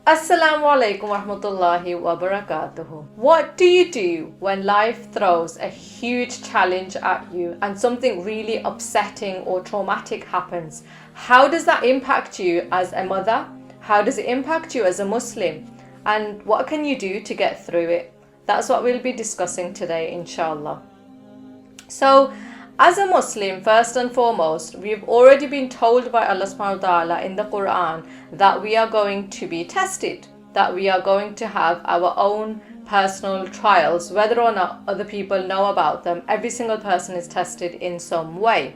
Assalamu alaikum warahmatullahi wabarakatuh. What do you do when life throws a huge challenge at you and something really upsetting or traumatic happens? How does that impact you as a mother? How does it impact you as a Muslim? And what can you do to get through it? That's what we'll be discussing today, inshallah. So, as a Muslim, first and foremost, we've already been told by Allah subhanahu wa ta'ala in the Quran that we are going to be tested, that we are going to have our own personal trials, whether or not other people know about them. Every single person is tested in some way.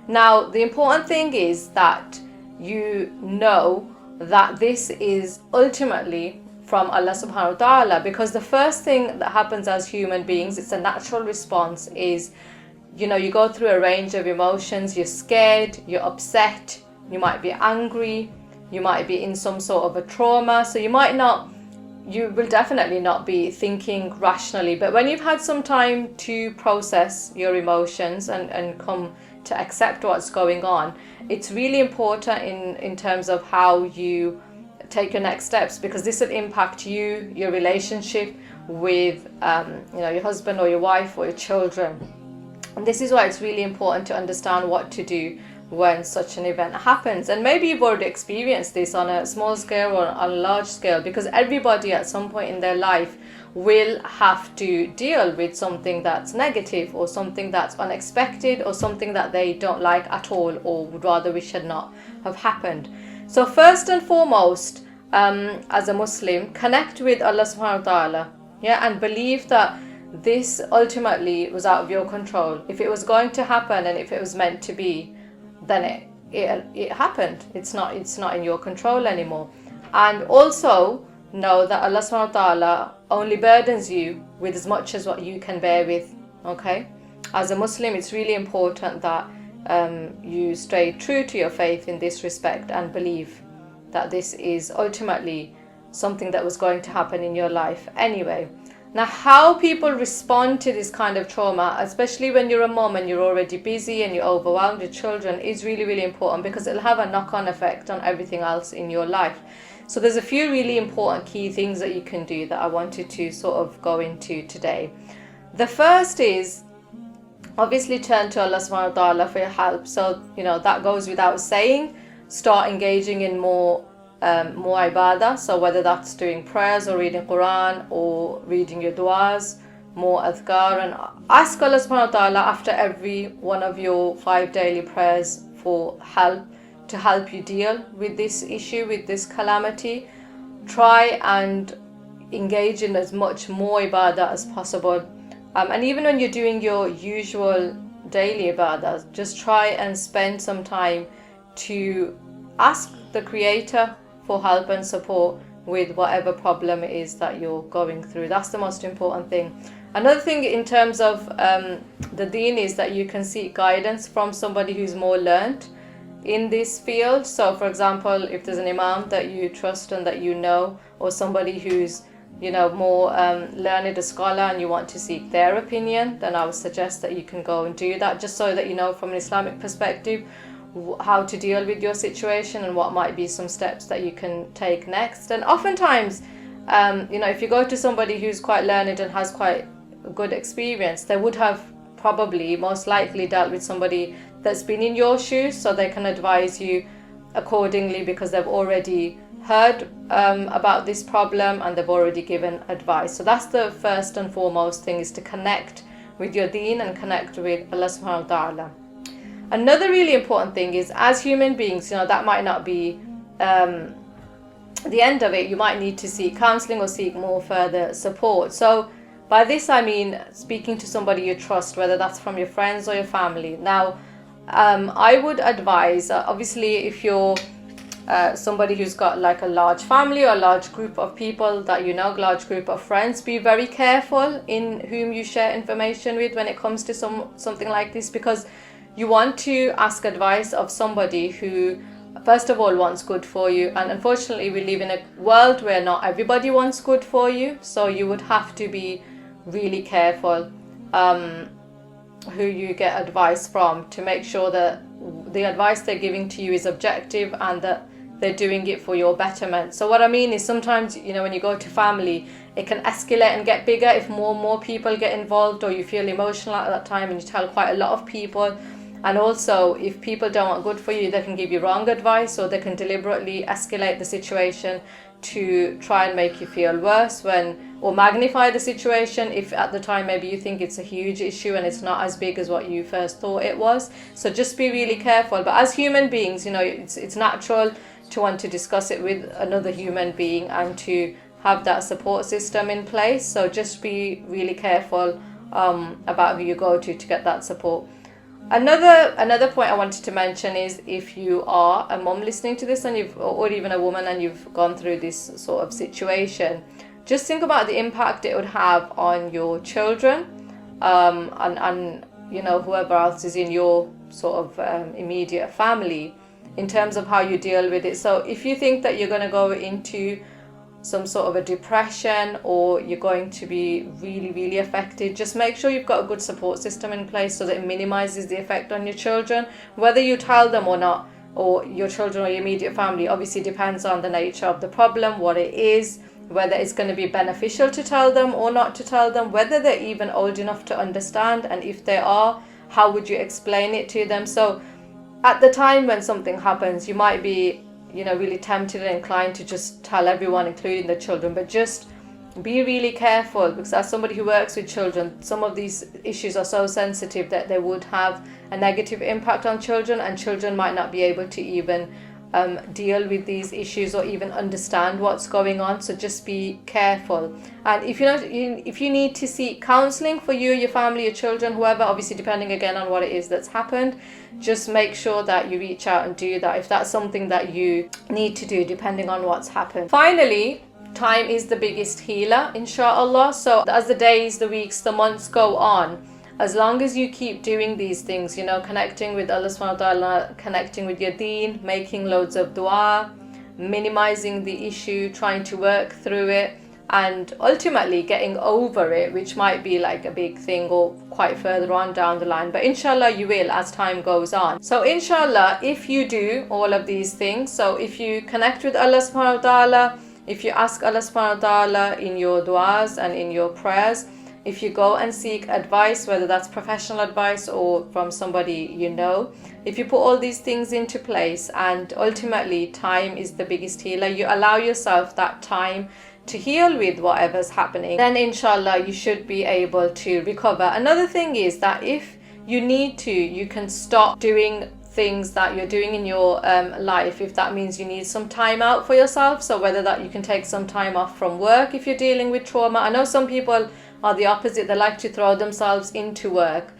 Now, the important thing is that you know that this is ultimately from Allah subhanahu wa ta'ala, because the first thing that happens as human beings, it's a natural response, is you go through a range of emotions. You're scared, you're upset, you might be angry, you might be in some sort of a trauma. So you will definitely not be thinking rationally. But when you've had some time to process your emotions and come to accept what's going on, it's really important in terms of how you take your next steps, because this will impact you, your relationship with your husband or your wife or your children. And this is why it's really important to understand what to do when such an event happens. And maybe you've already experienced this on a small scale or on a large scale, because everybody at some point in their life will have to deal with something that's negative or something that's unexpected or something that they don't like at all or would rather wish had not have happened. So first and foremost, as a Muslim, connect with Allah subhanahu wa ta'ala, and believe that this ultimately was out of your control. If it was going to happen and if it was meant to be, then it happened. It's not in your control anymore. And also know that Allah subhanahu wa ta'ala only burdens you with as much as what you can bear with. Okay? As a Muslim, it's really important that you stay true to your faith in this respect and believe that this is ultimately something that was going to happen in your life anyway. Now, how people respond to this kind of trauma, especially when you're a mom and you're already busy and you're overwhelmed with children, is really, really important, because it'll have a knock-on effect on everything else in your life. So there's a few really important key things that you can do that I wanted to sort of go into today. The first is obviously turn to Allah subhanahu wa ta'ala for your help. So, that goes without saying. Start engaging in more ibadah, so whether that's doing prayers or reading Quran or reading your du'as, more adhkar, and ask Allah subhanahu wa ta'ala after every one of your 5 daily prayers for help, to help you deal with this issue, with this calamity. Try and engage in as much more ibadah as possible, and even when you're doing your usual daily ibadah, just try and spend some time to ask the Creator for help and support with whatever problem it is that you're going through. That's the most important thing. Another thing in terms of the deen is that you can seek guidance from somebody who's more learned in this field. So for example, if there's an imam that you trust and that you know, or somebody who's more learned, a scholar, and you want to seek their opinion, then I would suggest that you can go and do that, just so that from an Islamic perspective how to deal with your situation and what might be some steps that you can take next. And oftentimes, if you go to somebody who's quite learned and has quite a good experience, they would have probably most likely dealt with somebody that's been in your shoes, so they can advise you accordingly, because they've already heard about this problem and they've already given advice. So that's the first and foremost thing, is to connect with your deen and connect with Allah subhanahu wa ta'ala. Another really important thing is, as human beings, that might not be the end of it. You might need to seek counseling or seek more further support. So by this I mean speaking to somebody you trust, whether that's from your friends or your family. Now, I would advise, obviously, if you're somebody who's got like a large family or a large group of people that large group of friends, be very careful in whom you share information with when it comes to something like this, because you want to ask advice of somebody who, first of all, wants good for you. And unfortunately, we live in a world where not everybody wants good for you. So you would have to be really careful who you get advice from, to make sure that the advice they're giving to you is objective and that they're doing it for your betterment. So what I mean is sometimes, when you go to family, it can escalate and get bigger if more and more people get involved, or you feel emotional at that time and you tell quite a lot of people. And also, if people don't want good for you, they can give you wrong advice, or they can deliberately escalate the situation to try and make you feel worse or magnify the situation if at the time maybe you think it's a huge issue and it's not as big as what you first thought it was. So just be really careful. But as human beings, it's natural to want to discuss it with another human being and to have that support system in place. So just be really careful about who you go to get that support. Another point I wanted to mention is, if you are a mom listening to this or even a woman and you've gone through this sort of situation, just think about the impact it would have on your children and whoever else is in your sort of immediate family in terms of how you deal with it. So if you think that you're going to go into some sort of a depression or you're going to be really, really affected, just make sure you've got a good support system in place so that it minimizes the effect on your children. Whether you tell them or not, or your children or your immediate family, obviously depends on the nature of the problem, what it is, whether it's going to be beneficial to tell them or not to tell them, whether they're even old enough to understand, and if they are, how would you explain it to them. So at the time when something happens, you might be really tempted and inclined to just tell everyone, including the children, but just be really careful, because as somebody who works with children, some of these issues are so sensitive that they would have a negative impact on children, and children might not be able to even deal with these issues or even understand what's going on. So just be careful. And if you need to seek counseling for you, your family, your children, whoever, obviously depending again on what it is that's happened, just make sure that you reach out and do that if that's something that you need to do depending on what's happened. Finally, time is the biggest healer, inshallah. So as the days, the weeks, the months go on, as long as you keep doing these things, connecting with Allah subhanahu wa ta'ala, connecting with your deen, making loads of dua, minimizing the issue, trying to work through it, and ultimately getting over it, which might be like a big thing or quite further on down the line. But inshallah you will as time goes on. So inshallah, if you do all of these things, so if you connect with Allah subhanahu wa ta'ala, if you ask Allah subhanahu wa ta'ala in your duas and in your prayers, if you go and seek advice, whether that's professional advice or from somebody if you put all these things into place, and ultimately time is the biggest healer, you allow yourself that time to heal with whatever's happening, then inshallah you should be able to recover. Another thing is that if you need to, you can stop doing things that you're doing in your life if that means you need some time out for yourself. So whether that you can take some time off from work if you're dealing with trauma. I know some people are the opposite, they like to throw themselves into work,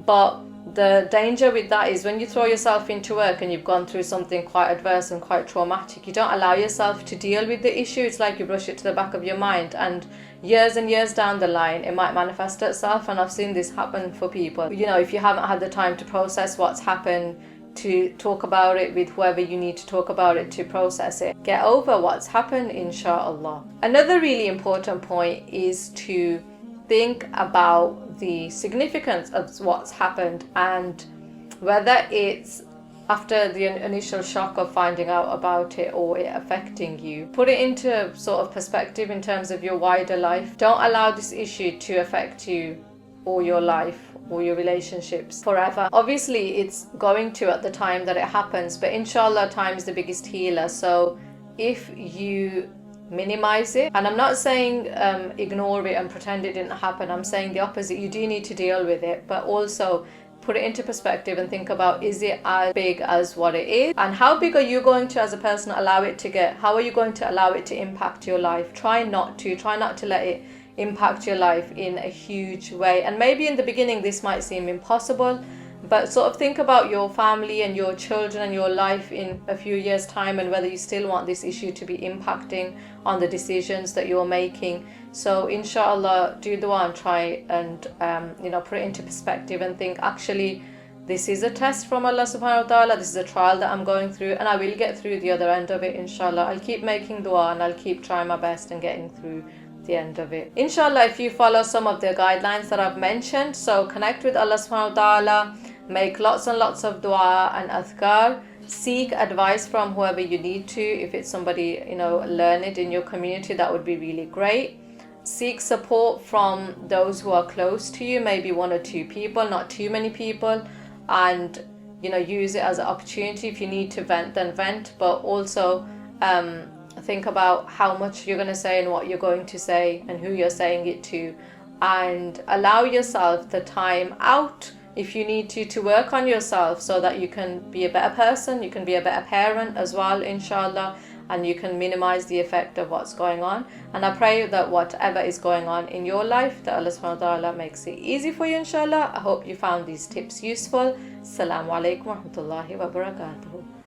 but the danger with that is when you throw yourself into work and you've gone through something quite adverse and quite traumatic, you don't allow yourself to deal with the issue. It's like you brush it to the back of your mind, and years down the line it might manifest itself. And I've seen this happen for people. If you haven't had the time to process what's happened, to talk about it with whoever you need to talk about it to process it, get over what's happened, inshallah. Another really important point is to think about the significance of what's happened, and whether it's after the initial shock of finding out about it or it affecting you. Put it into sort of perspective in terms of your wider life. Don't allow this issue to affect you or your life or your relationships forever. Obviously it's going to at the time that it happens, but inshallah time is the biggest healer. So if you minimize it, and I'm not saying ignore it and pretend it didn't happen, I'm saying the opposite. You do need to deal with it, but also put it into perspective and think about, is it as big as what it is, and how big are you going to as a person allow it to get? How are you going to allow it to impact your life? Try not to let it impact your life in a huge way. And maybe in the beginning this might seem impossible, but sort of think about your family and your children and your life in a few years' time, and whether you still want this issue to be impacting on the decisions that you're making. So inshallah, do dua and try and put it into perspective and think, actually this is a test from Allah subhanahu wa ta'ala, this is a trial that I'm going through, and I will get through the other end of it, inshallah. I'll keep making dua and I'll keep trying my best and getting through the end of it, inshallah. If you follow some of the guidelines that I've mentioned, so connect with Allah subhanahu wa ta'ala, make lots and lots of dua and adhkar, Seek advice from whoever you need to. If it's somebody, learned in your community, that would be really great. Seek support from those who are close to you, maybe 1 or 2 people, not too many people, and use it as an opportunity. If you need to vent, then vent, but also think about how much you're going to say and what you're going to say and who you're saying it to, and allow yourself the time out if you need to work on yourself, so that you can be a better person, you can be a better parent as well, inshallah, and you can minimize the effect of what's going on. And I pray that whatever is going on in your life, that Allah subhanahu wa ta'ala makes it easy for you, inshallah. I hope you found these tips useful. Assalamu alaikum wa rahmatullahi wa barakatuh.